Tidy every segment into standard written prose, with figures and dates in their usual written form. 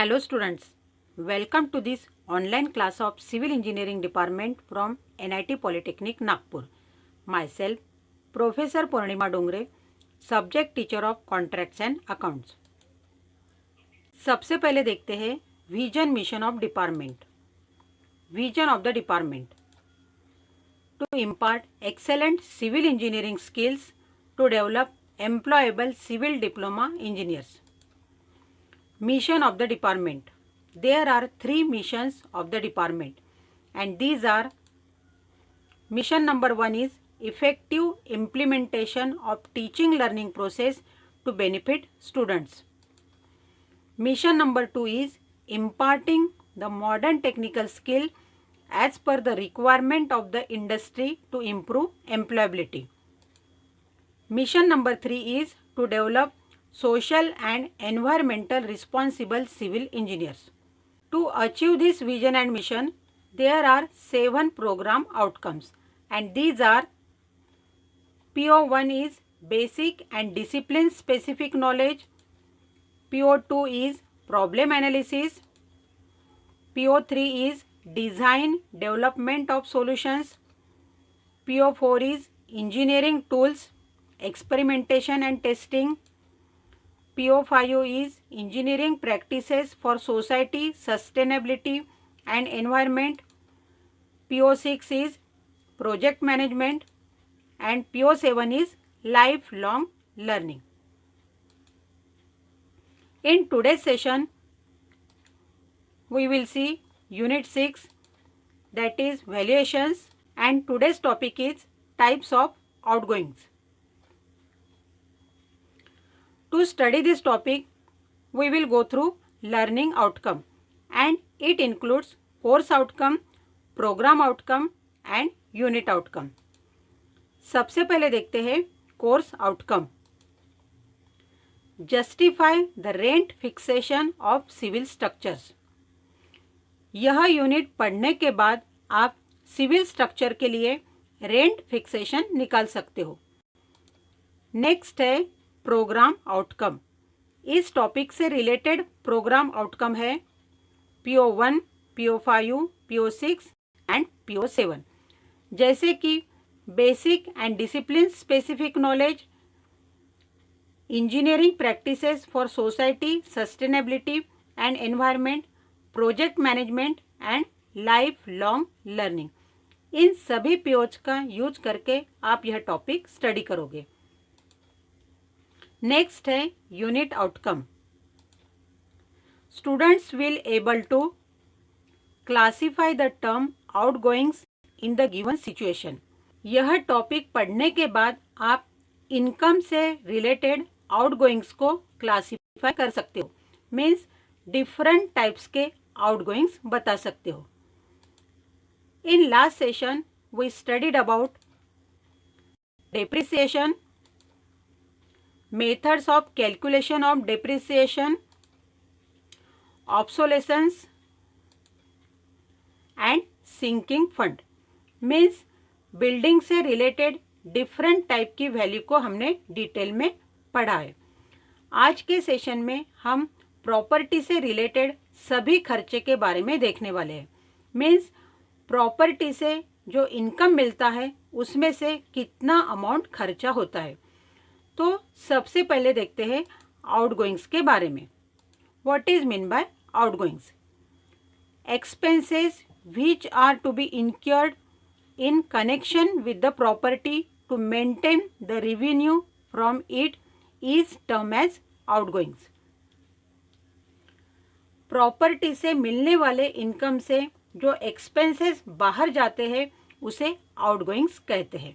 Hello students, welcome to this online class of Civil Engineering Department from NIT Polytechnic Nagpur. Myself, Professor Purnima Dongre, Subject Teacher of Contracts and Accounts. सबसे पहले देखते हैं vision mission of department. Vision of the department to impart excellent civil engineering skills to develop employable civil diploma engineers. Mission of the department. There are 3 missions of the department and these are: mission number 1 is effective implementation of teaching learning process to benefit students. Mission number 2 is imparting the modern technical skill as per the requirement of the industry to improve employability. Mission number 3 is to develop social and environmental responsible civil engineers. To achieve this vision and mission, there are 7 program outcomes and these are: PO1 is basic and discipline specific knowledge, PO2 is problem analysis, PO3 is design development of solutions, PO4 is engineering tools, experimentation and testing, PO5 is engineering practices for society, sustainability and environment, PO6 is project management and PO7 is lifelong learning. In today's session, we will see Unit 6, that is valuations, and today's topic is types of outgoings. To study this topic, we will go through learning outcome and it includes course outcome, program outcome and unit outcome. सबसे पहले देखते हैं course outcome. Justify the rent fixation of civil structures. यह unit पढ़ने के बाद आप civil structure के लिए रेंट फिक्सेशन निकाल सकते हो. नेक्स्ट है प्रोग्राम आउटकम. इस टॉपिक से रिलेटेड प्रोग्राम आउटकम है PO1, PO5, PO6 and PO7, जैसे कि basic and discipline specific knowledge, engineering practices for society, sustainability and environment, project management and life long learning. इन सभी POs का use करके आप यह टॉपिक स्टडी करोगे. नेक्स्ट है unit outcome. Students will able to classify the term outgoings in the given situation. यह topic पढ़ने के बाद आप इनकम से रिलेटेड आउटगोइंग्स को क्लासिफाई कर सकते हो. मीन्स डिफरेंट टाइप्स के आउटगोइंग्स बता सकते हो. In last session we studied about depreciation, methods of calculation of depreciation, obsolescence and sinking fund. Means building से रिलेटेड डिफरेंट टाइप की वैल्यू को हमने डिटेल में पढ़ा है. आज के सेशन में हम प्रॉपर्टी से रिलेटेड सभी खर्चे के बारे में देखने वाले हैं. मीन्स प्रॉपर्टी से जो इनकम मिलता है उसमें से कितना अमाउंट खर्चा होता है. तो सबसे पहले देखते हैं आउटगोइंग्स के बारे में. What is mean by outgoings? Expenses which are to be incurred in connection with the property to maintain the revenue from it is termed as outgoings. Property से मिलने वाले इनकम से जो एक्सपेंसेस बाहर जाते हैं उसे आउटगोइंग्स कहते हैं.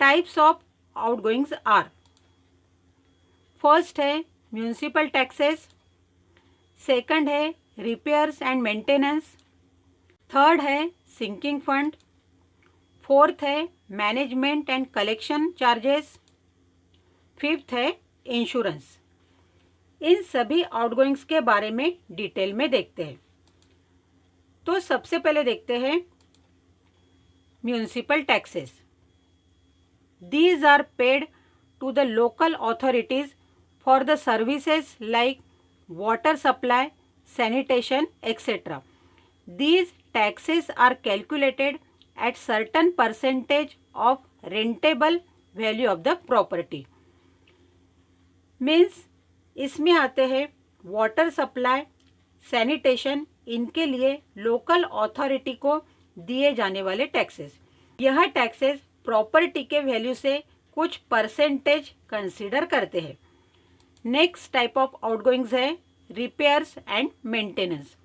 Types of outgoings are: first है म्यूनिसिपल टैक्सेस, सेकंड है रिपेयर्स एंड मेंटेनेंस, थर्ड है सिंकिंग फंड, फोर्थ है management and collection charges, fifth है इंश्योरेंस. इन सभी आउटगोइंग्स के बारे में डिटेल में देखते हैं. तो सबसे पहले देखते हैं municipal taxes. These are paid to the local authorities for the services like water supply, sanitation, etc. These taxes are calculated at certain percentage of rentable value of the property. Means इसमें आते हैं water supply, sanitation, इनके लिए local authority को दिए जाने वाले taxes. यह टैक्सेस प्रॉपर्टी के वैल्यू से कुछ परसेंटेज कंसीडर करते हैं। नेक्स्ट टाइप ऑफ आउटगोइंग्स है repairs and maintenance.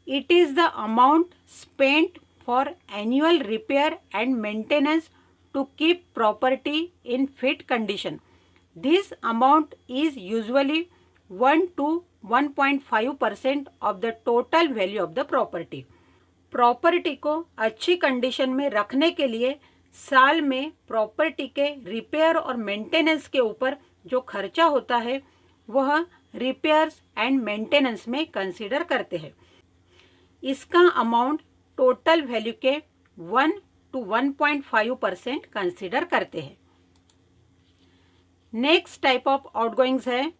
It is the amount spent for annual repair and maintenance to keep property in fit condition. This amount is usually 1 to 1.5% of the total value of the property. Property को अच्छी condition में रखने के लिए साल में property के repair और मेंटेनेंस के ऊपर जो खर्चा होता है वह रिपेयर्स एंड मेंटेनेंस में कंसीडर करते हैं। इसका अमाउंट टोटल वैल्यू के 1 to 1.5% कंसीडर करते हैं। नेक्स्ट टाइप ऑफ आउटगोइंग्स है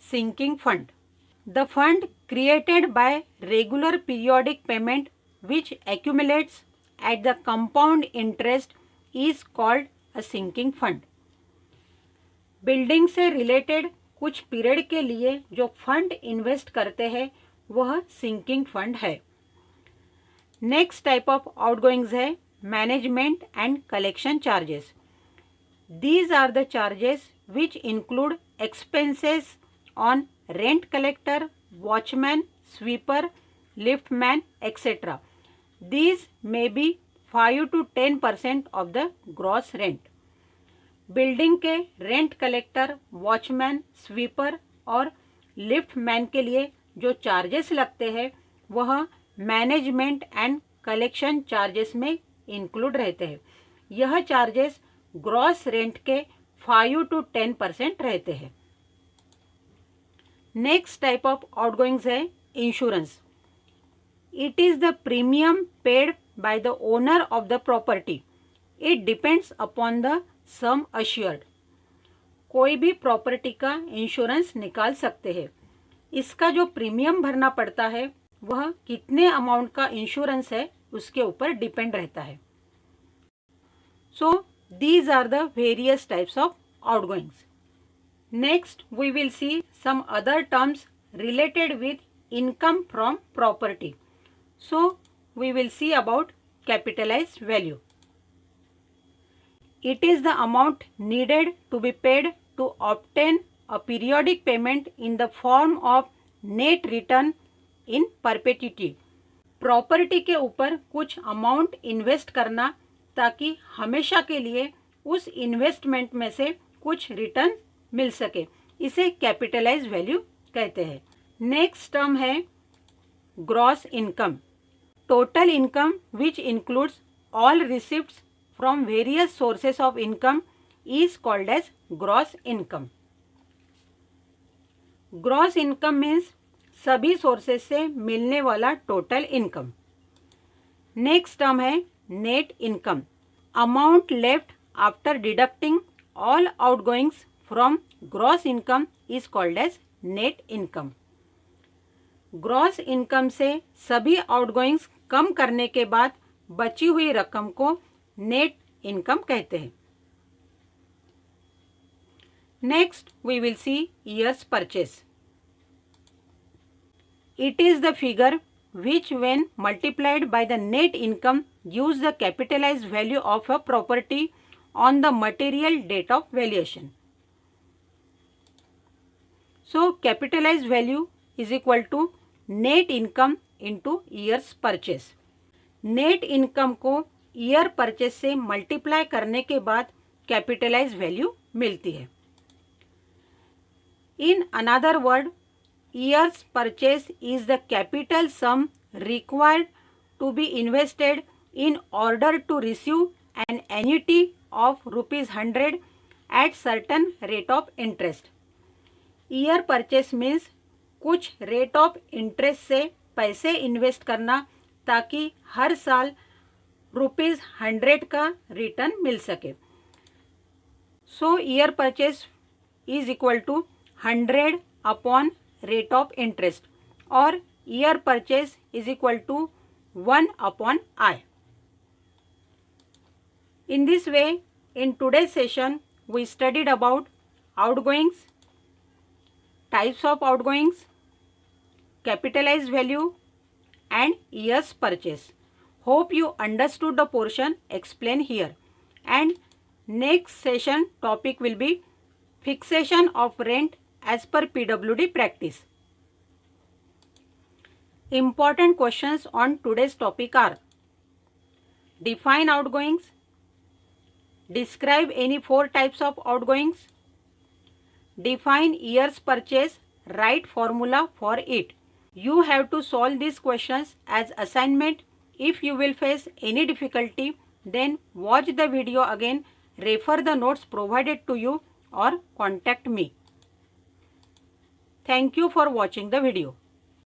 sinking fund. The fund created by regular periodic payment which accumulates at the compound interest is called a sinking fund. Building से related कुछ period के लिए जो fund invest करते हैं वह सिंकिंग फंड है। नेक्स्ट टाइप ऑफ आउटगोइंग्स है management and collection charges. These are the charges which include expenses on rent collector, watchman, sweeper, liftman, etc. These may be 5 to 10% of the gross rent. Building के rent collector, watchman, sweeper और liftman के लिए जो charges लगते हैं वह management and collection charges में include रहते हैं। यह चार्जेस ग्रॉस रेंट के 5 to 10% रहते हैं। नेक्स्ट टाइप ऑफ आउटगोइंग्स है insurance. It is the premium paid by the owner of the property. It depends upon the sum assured. कोई भी प्रॉपर्टी का इंश्योरेंस निकाल सकते हैं। इसका जो प्रीमियम भरना पड़ता है वह कितने अमाउंट का इंश्योरेंस है उसके ऊपर डिपेंड रहता है। So these are the various types of outgoings. Next, we will see some other terms related with income from property. So, we will see about capitalized value. It is the amount needed to be paid to obtain a periodic payment in the form of net return in perpetuity. Property के ऊपर कुछ amount invest करना ताकि हमेशा के लिए उस investment में से कुछ रिटर्न मिल सके, इसे कैपिटलाइज वैल्यू कहते हैं। नेक्स्ट टर्म है gross income. Total income which includes all receipts from various sources of income is called as gross income. Gross income means सभी सोर्सेस से मिलने वाला टोटल इनकम। नेक्स्ट टर्म है net income. Amount left after deducting all outgoings from gross income is called as net income. Gross income से सभी आउटगोइंग्स कम करने के बाद बची हुई रकम को नेट इनकम कहते हैं। Next we will see years purchase. It is the figure which when multiplied by the net income gives the capitalized value of a property on the material date of valuation. So capitalized value is equal to net income into years purchase. Net income को year purchase से multiply करने के बाद capitalise value मिलती है. In another word, year's purchase is the capital sum required to be invested in order to receive an annuity of ₹100 at certain rate of interest. Year purchase means कुछ rate of interest से पैसे invest करना ताकि हर साल ₹100 का return मिल सके. So year purchase is equal to 100 upon rate of interest, or year purchase is equal to 1 upon I. In this way, in today's session, we studied about outgoings, types of outgoings, capitalized value, and years purchase. Hope you understood the portion explained here. And next session topic will be fixation of rent as per PWD practice. Important questions on today's topic are: define outgoings, describe any 4 types of outgoings, define years purchase, write formula for it. You have to solve these questions as assignment. If you will face any difficulty, then watch the video again, refer the notes provided to you, or contact me. Thank you for watching the video.